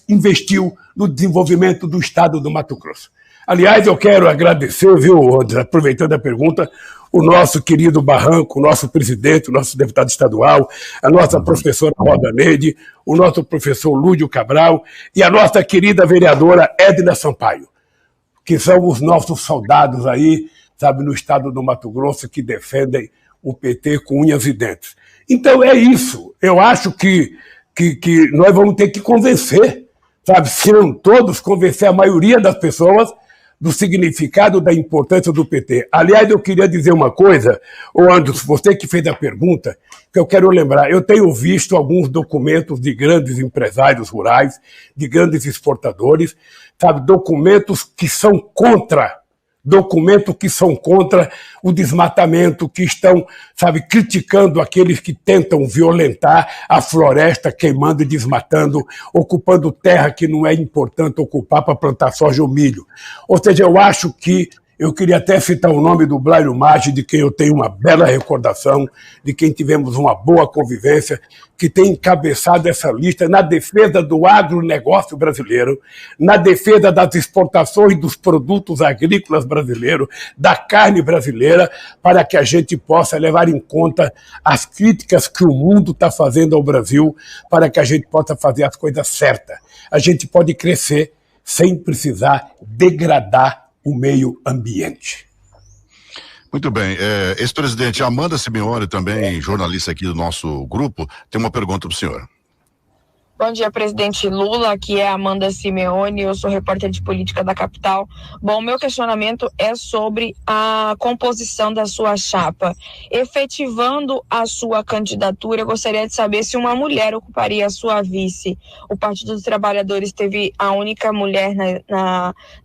investiu no desenvolvimento do estado do Mato Grosso. Aliás, eu quero agradecer, viu, André, aproveitando a pergunta, o nosso querido Barranco, o nosso presidente, o nosso deputado estadual, a nossa professora Roda Neide, o nosso professor Lúdio Cabral e a nossa querida vereadora Edna Sampaio, que são os nossos soldados aí, sabe, no estado do Mato Grosso, que defendem o PT com unhas e dentes. Então é isso. Eu acho que nós vamos ter que convencer, sabe, se não todos, convencer a maioria das pessoas do significado da importância do PT. Aliás, eu queria dizer uma coisa, Anderson, você que fez a pergunta, que eu quero lembrar. Eu tenho visto alguns documentos de grandes empresários rurais, de grandes exportadores, sabe, documentos que são contra o desmatamento, que estão, sabe, criticando aqueles que tentam violentar a floresta, queimando e desmatando, ocupando terra que não é importante ocupar para plantar soja ou milho. Ou seja, eu acho que Eu queria até citar o nome do Blairo Maggi, de quem eu tenho uma bela recordação, de quem tivemos uma boa convivência, que tem encabeçado essa lista na defesa do agronegócio brasileiro, na defesa das exportações dos produtos agrícolas brasileiros, da carne brasileira, para que a gente possa levar em conta as críticas que o mundo está fazendo ao Brasil, para que a gente possa fazer as coisas certas. A gente pode crescer sem precisar degradar o meio ambiente. Muito bem. Ex-presidente Amanda Simeone, também jornalista aqui do nosso grupo, tem uma pergunta para o senhor. Bom dia, presidente Lula. Aqui é Amanda Simeone, eu sou repórter de política da capital. Bom, meu questionamento é sobre a composição da sua chapa. Efetivando a sua candidatura, eu gostaria de saber se uma mulher ocuparia a sua vice. O Partido dos Trabalhadores teve a única mulher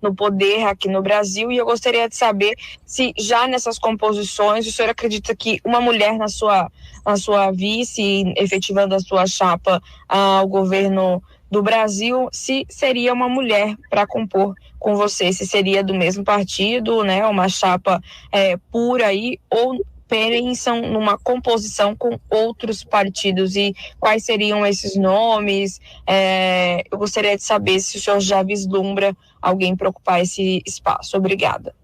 no poder aqui no Brasil, e eu gostaria de saber se já nessas composições o senhor acredita que uma mulher na sua vice, efetivando a sua chapa ao governo do Brasil, se seria uma mulher para compor com você, se seria do mesmo partido, né, uma chapa pura aí, ou pensam numa composição com outros partidos, e quais seriam esses nomes? Eu gostaria de saber se o senhor já vislumbra alguém para ocupar esse espaço. Obrigada.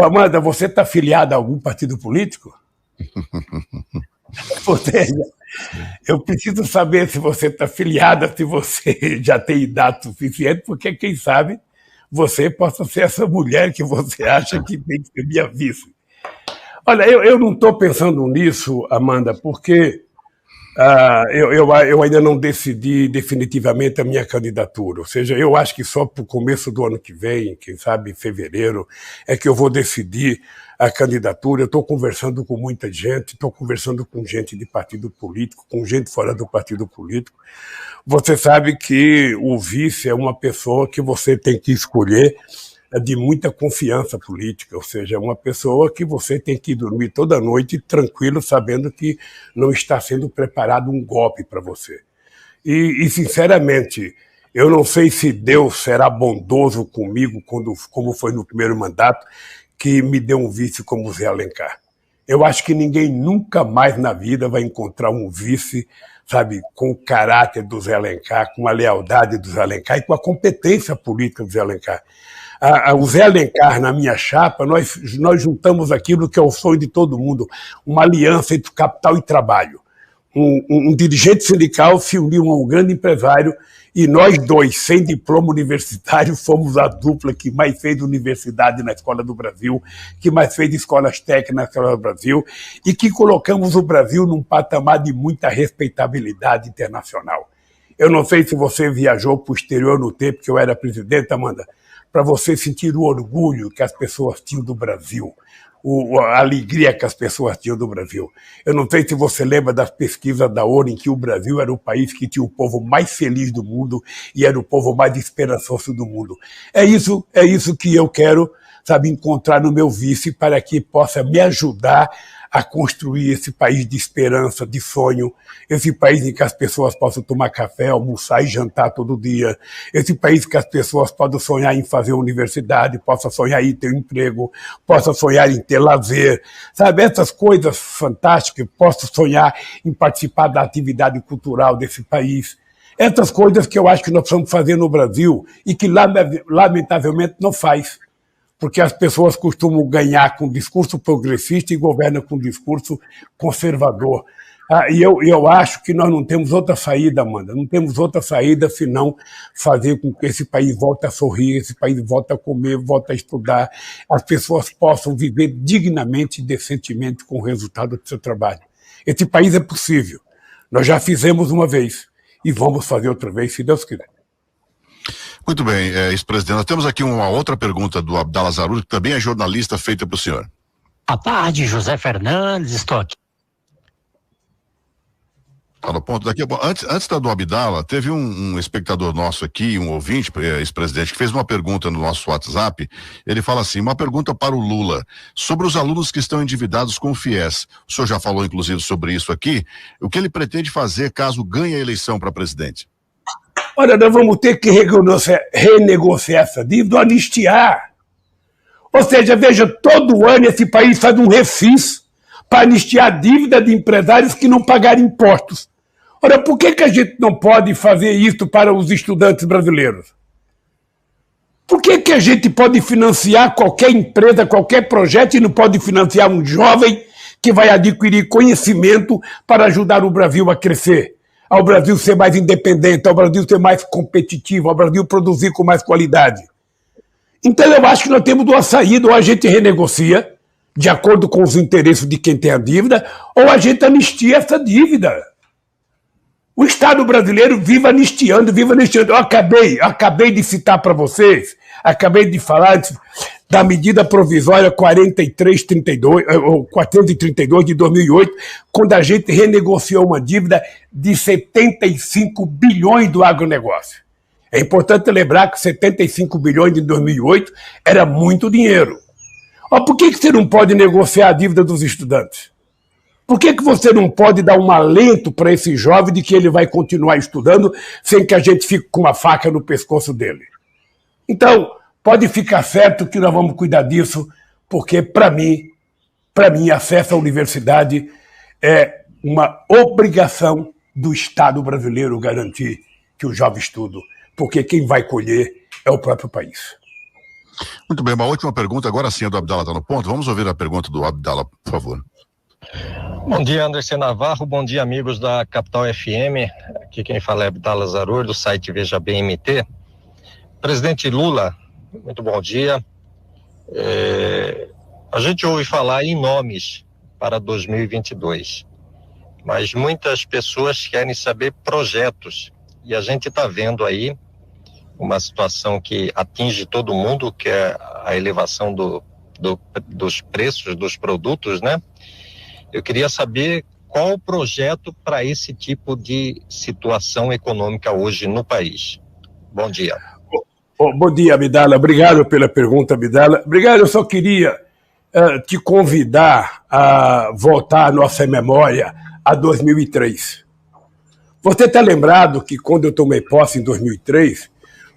Amanda, você está filiada a algum partido político? Eu preciso saber se você está filiada, se você já tem idade suficiente, porque quem sabe você possa ser essa mulher que você acha que tem que ser minha vice. Olha, eu não estou pensando nisso, Amanda, porque eu ainda não decidi definitivamente a minha candidatura. Ou seja, eu acho que só para o começo do ano que vem, quem sabe em fevereiro, é que eu vou decidir a candidatura. Eu estou conversando com muita gente, estou conversando com gente de partido político, com gente fora do partido político. Você sabe que o vice é uma pessoa que você tem que escolher de muita confiança política, ou seja, uma pessoa que você tem que dormir toda noite tranquilo, sabendo que não está sendo preparado um golpe para você. E, sinceramente, eu não sei se Deus será bondoso comigo, como foi no primeiro mandato, que me deu um vice como Zé Alencar. Eu acho que ninguém nunca mais na vida vai encontrar um vice, sabe, com o caráter do Zé Alencar, com a lealdade do Zé Alencar e com a competência política do Zé Alencar. O Zé Alencar, na minha chapa, nós juntamos aquilo que é o sonho de todo mundo, uma aliança entre capital e trabalho. Um dirigente sindical se uniu a um grande empresário, e nós dois, sem diploma universitário, fomos a dupla que mais fez universidade na Escola do Brasil, que mais fez escolas técnicas na Escola do Brasil, e que colocamos o Brasil num patamar de muita respeitabilidade internacional. Eu não sei se você viajou para o exterior no tempo que eu era presidente, Amanda, para você sentir o orgulho que as pessoas tinham do Brasil, a alegria que as pessoas tinham do Brasil. Eu não sei se você lembra das pesquisas da ONU, em que o Brasil era o país que tinha o povo mais feliz do mundo e era o povo mais esperançoso do mundo. É isso que eu quero, sabe, encontrar no meu vice, para que possa me ajudar a construir esse país de esperança, de sonho, esse país em que as pessoas possam tomar café, almoçar e jantar todo dia, esse país que as pessoas possam sonhar em fazer universidade, possam sonhar em ter um emprego, possam sonhar em ter lazer, sabe, essas coisas fantásticas, possam sonhar em participar da atividade cultural desse país. Essas coisas que eu acho que nós precisamos fazer no Brasil e que, lamentavelmente, não faz. Porque as pessoas costumam ganhar com discurso progressista e governam com discurso conservador. E eu acho que nós não temos outra saída, Amanda, não temos outra saída senão fazer com que esse país volte a sorrir, esse país volte a comer, volte a estudar, as pessoas possam viver dignamente e decentemente com o resultado do seu trabalho. Esse país é possível. Nós já fizemos uma vez e vamos fazer outra vez, se Deus quiser. Muito bem, ex-presidente. Nós temos aqui uma outra pergunta do Abdala Zaruri, que também é jornalista, feita para o senhor. Boa tarde, José Fernandes, estou aqui. Tá no ponto daqui. Antes da do Abdala, teve um espectador nosso aqui, um ouvinte, ex-presidente, que fez uma pergunta no nosso WhatsApp. Ele fala assim: uma pergunta para o Lula, sobre os alunos que estão endividados com o FIES. O senhor já falou, inclusive, sobre isso aqui. O que ele pretende fazer caso ganhe a eleição para presidente? Olha, nós vamos ter que renegociar essa dívida, anistiar. Ou seja, veja, todo ano esse país faz um refis para anistiar a dívida de empresários que não pagaram impostos. Ora, por que a gente não pode fazer isso para os estudantes brasileiros? Por que a gente pode financiar qualquer empresa, qualquer projeto e não pode financiar um jovem que vai adquirir conhecimento para ajudar o Brasil a crescer, ao Brasil ser mais independente, ao Brasil ser mais competitivo, ao Brasil produzir com mais qualidade? Então eu acho que nós temos duas saídas: ou a gente renegocia, de acordo com os interesses de quem tem a dívida, ou a gente anistia essa dívida. O Estado brasileiro vive anistiando. Eu acabei de citar para vocês, acabei de falar da medida provisória 432 de 2008, quando a gente renegociou uma dívida de 75 bilhões do agronegócio. É importante lembrar que 75 bilhões de 2008 era muito dinheiro. Por que você não pode negociar a dívida dos estudantes? Por que você não pode dar um alento para esse jovem de que ele vai continuar estudando sem que a gente fique com uma faca no pescoço dele? Então, pode ficar certo que nós vamos cuidar disso, porque, para mim, acesso à universidade é uma obrigação do Estado brasileiro garantir que o jovem estude, porque quem vai colher é o próprio país. Muito bem, uma última pergunta, agora sim a do Abdala está no ponto. Vamos ouvir a pergunta do Abdala, por favor. Bom dia, Anderson Navarro, bom dia, amigos da Capital FM. Aqui quem fala é Abdala Zarur, do site Veja BMT. Presidente Lula, muito bom dia. A gente ouve falar em nomes para 2022, mas muitas pessoas querem saber projetos, e a gente está vendo aí uma situação que atinge todo mundo, que é a elevação dos preços dos produtos, né? Eu queria saber qual o projeto para esse tipo de situação econômica hoje no país. Bom dia. Bom dia, Abdala. Obrigado pela pergunta, Abdala. Obrigado, eu só queria te convidar a voltar à nossa memória a 2003. Você está lembrado que quando eu tomei posse em 2003,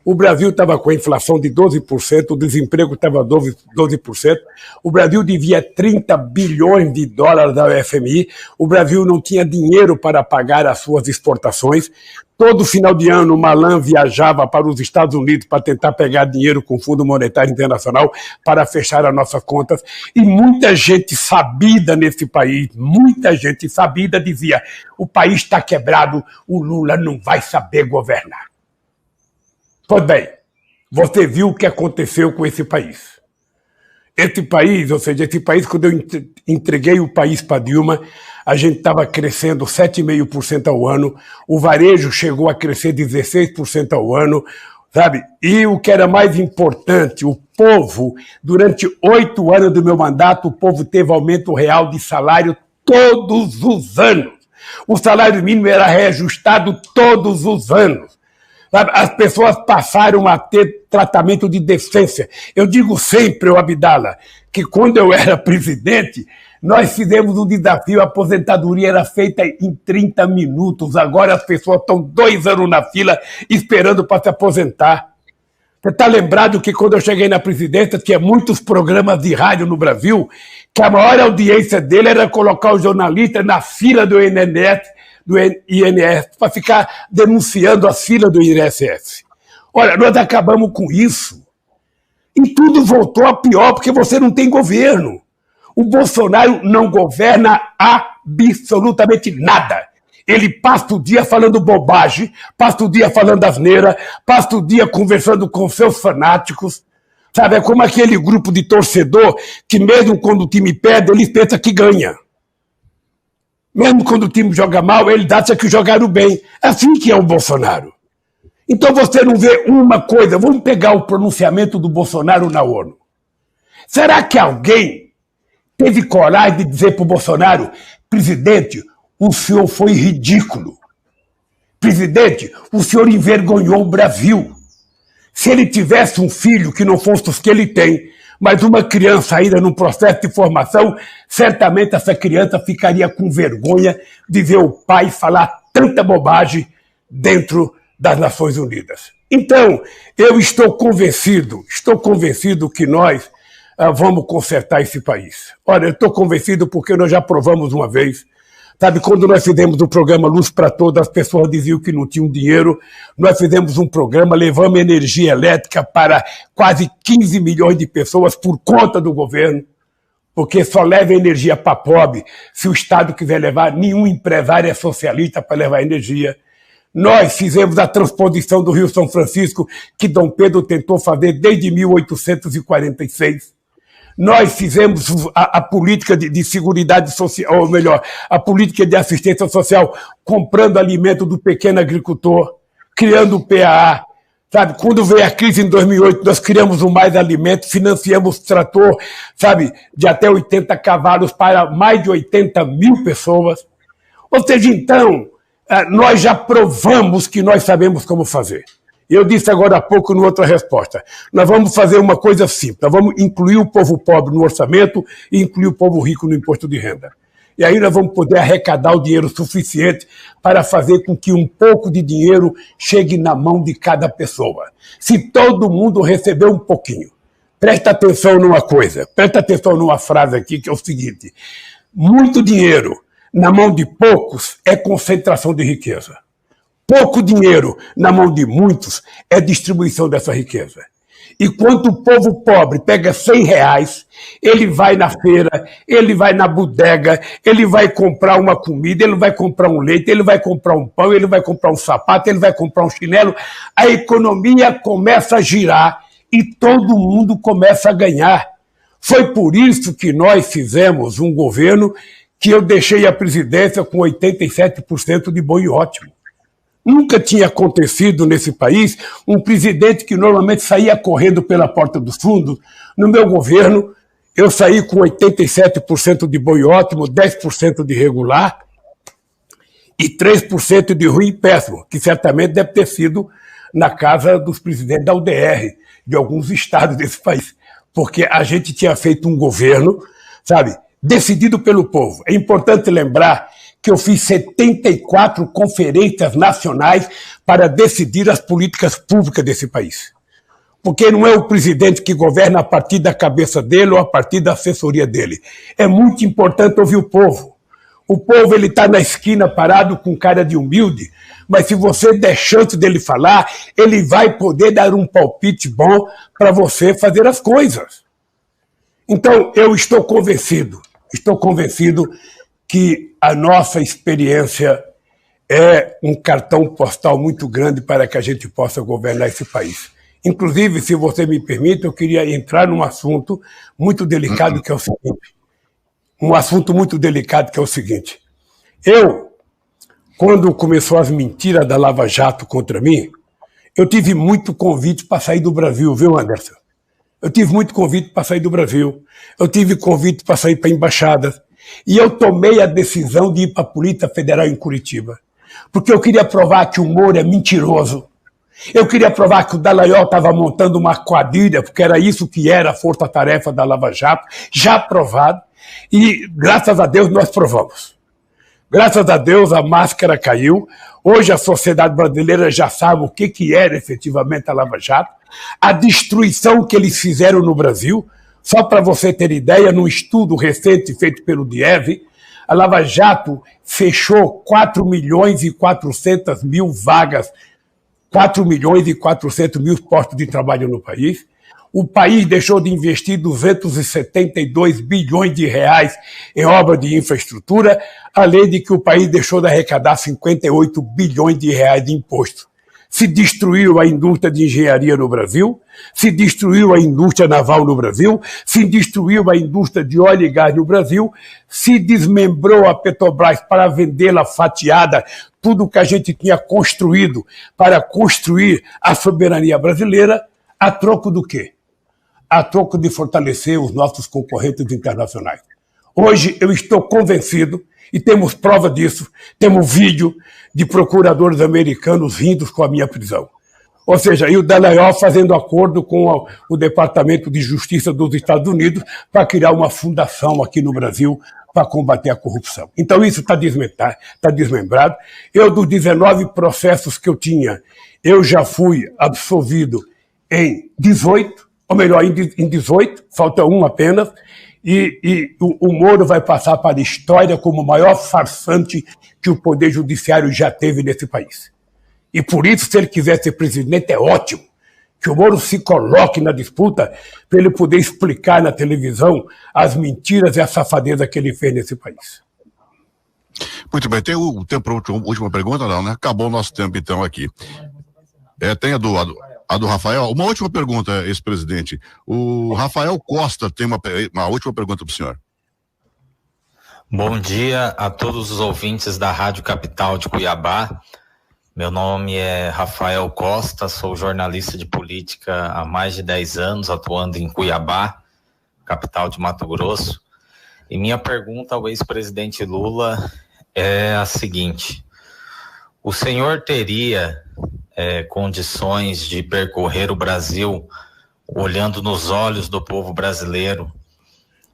o Brasil estava com a inflação de 12%, o desemprego estava 12%, o Brasil devia 30 bilhões de dólares da FMI, o Brasil não tinha dinheiro para pagar as suas exportações. Todo final de ano o Malan viajava para os Estados Unidos para tentar pegar dinheiro com o Fundo Monetário Internacional para fechar as nossas contas. E muita gente sabida nesse país, muita gente sabida dizia: o país está quebrado, o Lula não vai saber governar. Pois bem, você viu o que aconteceu com esse país. Esse país, ou seja, esse país, quando eu entreguei o país para Dilma, a gente estava crescendo 7,5% ao ano, o varejo chegou a crescer 16% ao ano, sabe? E o que era mais importante, o povo, durante 8 anos do meu mandato, o povo teve aumento real de salário todos os anos. O salário mínimo era reajustado todos os anos. As pessoas passaram a ter tratamento de decência. Eu digo sempre, Abdala, que quando eu era presidente, nós fizemos um desafio, a aposentadoria era feita em 30 minutos. Agora as pessoas estão 2 anos na fila esperando para se aposentar. Você está lembrado que quando eu cheguei na presidência tinha muitos programas de rádio no Brasil, que a maior audiência dele era colocar os jornalistas na fila do INSS, para ficar denunciando as filas do INSS. Olha, nós acabamos com isso. E tudo voltou a pior, porque você não tem governo. O Bolsonaro não governa absolutamente nada. Ele passa o dia falando bobagem, passa o dia falando asneira, passa o dia conversando com seus fanáticos. Sabe, é como aquele grupo de torcedor que mesmo quando o time perde, ele pensa que ganha. Mesmo quando o time joga mal, ele acha que jogaram bem. É assim que é o Bolsonaro. Então você não vê uma coisa. Vamos pegar o pronunciamento do Bolsonaro na ONU. Será que alguém teve coragem de dizer para o Bolsonaro: presidente, o senhor foi ridículo. Presidente, o senhor envergonhou o Brasil. Se ele tivesse um filho que não fosse os que ele tem, mas uma criança ainda num processo de formação, certamente essa criança ficaria com vergonha de ver o pai falar tanta bobagem dentro das Nações Unidas. Então, eu estou convencido que nós vamos consertar esse país. Olha, eu estou convencido porque nós já provamos uma vez. Sabe, quando nós fizemos o programa Luz para Todas, as pessoas diziam que não tinham dinheiro. Nós fizemos um programa, levamos energia elétrica para quase 15 milhões de pessoas por conta do governo, porque só leva energia para pobre se o Estado quiser levar. Nenhum empresário é socialista para levar energia. Nós fizemos a transposição do Rio São Francisco, que Dom Pedro tentou fazer desde 1846. Nós fizemos a política de seguridade social, ou melhor, a política de assistência social, comprando alimento do pequeno agricultor, criando o PAA. Sabe, quando veio a crise em 2008, nós criamos o Mais Alimento, financiamos trator, sabe, de até 80 cavalos para mais de 80 mil pessoas. Ou seja, então, nós já provamos que nós sabemos como fazer. Eu disse agora há pouco, em outra resposta, nós vamos fazer uma coisa simples, nós vamos incluir o povo pobre no orçamento e incluir o povo rico no imposto de renda. E aí nós vamos poder arrecadar o dinheiro suficiente para fazer com que um pouco de dinheiro chegue na mão de cada pessoa. Se todo mundo receber um pouquinho, presta atenção numa coisa, presta atenção numa frase aqui que é o seguinte: muito dinheiro na mão de poucos é concentração de riqueza. Pouco dinheiro na mão de muitos é distribuição dessa riqueza. E quando o povo pobre pega R$100, ele vai na feira, ele vai na bodega, ele vai comprar uma comida, ele vai comprar um leite, ele vai comprar um pão, ele vai comprar um sapato, ele vai comprar um chinelo. A economia começa a girar e todo mundo começa a ganhar. Foi por isso que nós fizemos um governo que eu deixei a presidência com 87% de bom e ótimo. Nunca tinha acontecido nesse país um presidente que normalmente saía correndo pela porta dos fundos. No meu governo, eu saí com 87% de bom e ótimo, 10% de regular e 3% de ruim e péssimo, que certamente deve ter sido na casa dos presidentes da UDR, de alguns estados desse país. Porque a gente tinha feito um governo, sabe, decidido pelo povo. É importante lembrar que eu fiz 74 conferências nacionais para decidir as políticas públicas desse país. Porque não é o presidente que governa a partir da cabeça dele ou a partir da assessoria dele. É muito importante ouvir o povo. O povo ele está na esquina parado com cara de humilde, mas se você der chance dele falar, ele vai poder dar um palpite bom para você fazer as coisas. Então, eu estou convencido que a nossa experiência é um cartão postal muito grande para que a gente possa governar esse país. Inclusive, se você me permite, eu queria entrar num assunto muito delicado, que é o seguinte. Eu, quando começou as mentiras da Lava Jato contra mim, eu tive muito convite para sair do Brasil, viu, Anderson? Eu tive muito convite para sair do Brasil. Eu tive convite para sair para embaixadas. E eu tomei a decisão de ir para a Polícia Federal em Curitiba. Porque eu queria provar que o Moro é mentiroso. Eu queria provar que o Dallagnol estava montando uma quadrilha, porque era isso que era a força-tarefa da Lava Jato, já provado. E, graças a Deus, nós provamos. Graças a Deus, a máscara caiu. Hoje a sociedade brasileira já sabe o que era efetivamente a Lava Jato. A destruição que eles fizeram no Brasil. Só para você ter ideia, num estudo recente feito pelo DIEV, a Lava Jato fechou 4.400.000 vagas, 4.400.000 postos de trabalho no país. O país deixou de investir 272 bilhões de reais em obras de infraestrutura, além de que o país deixou de arrecadar 58 bilhões de reais de imposto. Se destruiu a indústria de engenharia no Brasil, se destruiu a indústria naval no Brasil, se destruiu a indústria de óleo e gás no Brasil, se desmembrou a Petrobras para vendê-la fatiada, tudo que a gente tinha construído para construir a soberania brasileira, a troco do quê? A troco de fortalecer os nossos concorrentes internacionais. Hoje eu estou convencido, e temos prova disso, temos vídeo de procuradores americanos rindo com a minha prisão. Ou seja, e o Dallagnol fazendo acordo com o Departamento de Justiça dos Estados Unidos para criar uma fundação aqui no Brasil para combater a corrupção. Então isso está desmembrado. Eu, dos 19 processos que eu tinha, eu já fui absolvido em 18, ou melhor, em 18, falta um apenas, e o Moro vai passar para a história como o maior farsante que o Poder Judiciário já teve nesse país. E por isso, se ele quiser ser presidente, é ótimo que o Moro se coloque na disputa para ele poder explicar na televisão as mentiras e a safadeza que ele fez nesse país. Muito bem, tem o tempo para a última pergunta, não, né? Acabou o nosso tempo, então, aqui. Tem a do Rafael. Uma última pergunta, ex-presidente. O Rafael Costa tem uma última pergunta para o senhor. Bom dia a todos os ouvintes da Rádio Capital de Cuiabá. Meu nome é Rafael Costa, sou jornalista de política há mais de 10 anos, atuando em Cuiabá, capital de Mato Grosso. E minha pergunta ao ex-presidente Lula é a seguinte: o senhor teria condições de percorrer o Brasil olhando nos olhos do povo brasileiro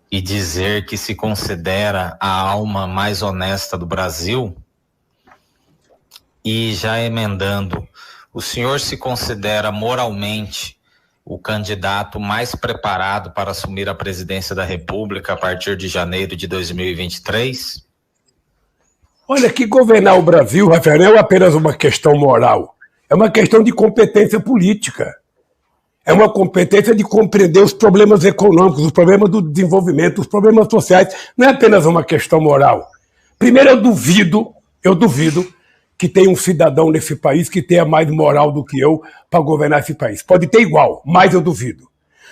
e dizer que se considera a alma mais honesta do Brasil? E já emendando, o senhor se considera moralmente o candidato mais preparado para assumir a presidência da República a partir de janeiro de 2023? Olha, que governar o Brasil, Rafael, não é apenas uma questão moral, é uma questão de competência política. É uma competência de compreender os problemas econômicos, os problemas do desenvolvimento, os problemas sociais. Não é apenas uma questão moral. Primeiro, eu duvido que tenha um cidadão nesse país que tenha mais moral do que eu para governar esse país. Pode ter igual, mas eu duvido.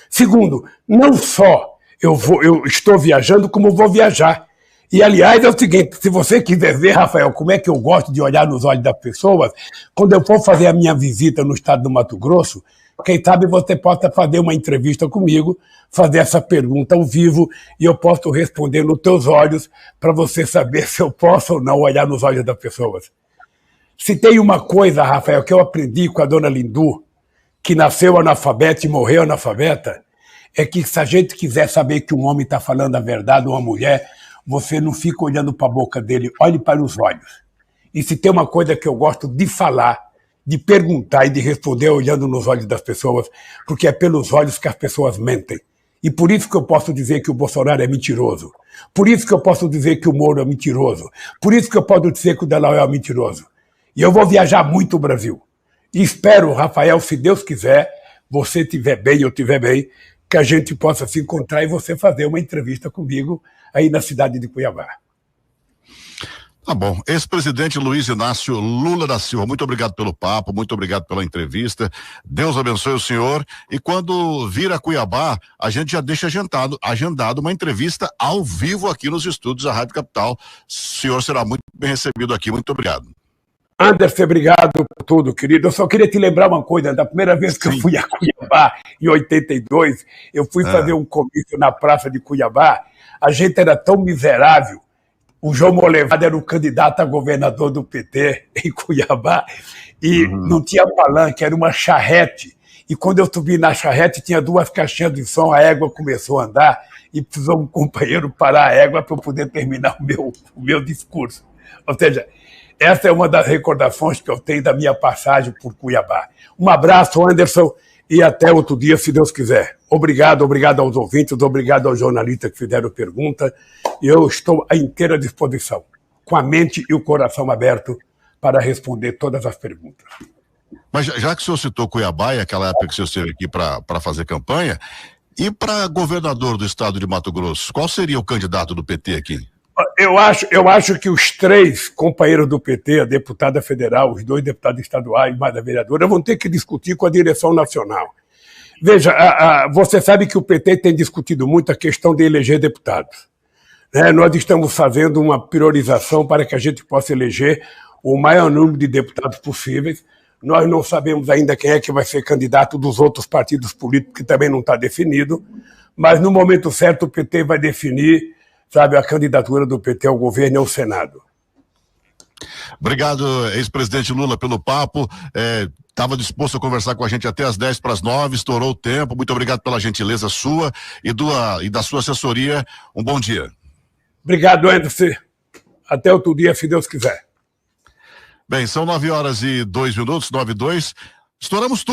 Segundo, não só eu estou viajando, como vou viajar. E, aliás, é o seguinte, se você quiser ver, Rafael, como é que eu gosto de olhar nos olhos das pessoas, quando eu for fazer a minha visita no estado do Mato Grosso, quem sabe você possa fazer uma entrevista comigo, fazer essa pergunta ao vivo, e eu posso responder nos teus olhos para você saber se eu posso ou não olhar nos olhos das pessoas. Se tem uma coisa, Rafael, que eu aprendi com a dona Lindu, que nasceu analfabeta e morreu analfabeta, é que se a gente quiser saber que um homem está falando a verdade ou uma mulher, você não fica olhando para a boca dele, olhe para os olhos. E se tem uma coisa que eu gosto de falar, de perguntar e de responder olhando nos olhos das pessoas, porque é pelos olhos que as pessoas mentem. E por isso que eu posso dizer que o Bolsonaro é mentiroso. Por isso que eu posso dizer que o Moro é mentiroso. Por isso que eu posso dizer que o Delaoel é mentiroso. E eu vou viajar muito o Brasil. E espero, Rafael, se Deus quiser, você estiver bem e eu estiver bem, que a gente possa se encontrar e você fazer uma entrevista comigo aí na cidade de Cuiabá. Tá bom. Ex-presidente Luiz Inácio Lula da Silva, muito obrigado pelo papo, muito obrigado pela entrevista. Deus abençoe o senhor. E quando vir a Cuiabá, a gente já deixa agendado uma entrevista ao vivo aqui nos estúdios da Rádio Capital. O senhor será muito bem recebido aqui. Muito obrigado. Anderson, obrigado por tudo, querido. Eu só queria te lembrar uma coisa. Da primeira vez que eu fui a Cuiabá, em 82, eu fui fazer um comício na Praça de Cuiabá. A gente era tão miserável. O João Molevade era o candidato a governador do PT em Cuiabá e não tinha palanque, era uma charrete. E quando eu subi na charrete, tinha 2 caixinhas de som, a égua começou a andar e precisou um companheiro parar a égua para eu poder terminar o meu discurso. Ou seja, essa é uma das recordações que eu tenho da minha passagem por Cuiabá. Um abraço, Anderson, e até outro dia, se Deus quiser. Obrigado aos ouvintes, obrigado aos jornalistas que fizeram pergunta. E eu estou à inteira disposição, com a mente e o coração aberto para responder todas as perguntas. Mas já que o senhor citou Cuiabá e aquela época que o senhor esteve aqui para fazer campanha, e para governador do estado de Mato Grosso, qual seria o candidato do PT aqui? Eu acho que os 3 companheiros do PT, a deputada federal, os 2 deputados estaduais, mais a vereadora, vão ter que discutir com a direção nacional. Veja, você sabe que o PT tem discutido muito a questão de eleger deputados. Nós estamos fazendo uma priorização para que a gente possa eleger o maior número de deputados possíveis. Nós não sabemos ainda quem é que vai ser candidato dos outros partidos políticos, que também não está definido, mas no momento certo o PT vai definir, sabe, a candidatura do PT ao governo e ao Senado. Obrigado, ex-presidente Lula, pelo papo. Estava disposto a conversar com a gente até às 10:50, estourou o tempo. Muito obrigado pela gentileza sua e da sua assessoria. Um bom dia. Obrigado, Anderson. Até outro dia, se Deus quiser. Bem, são 9h02, 9:02. Estouramos tudo.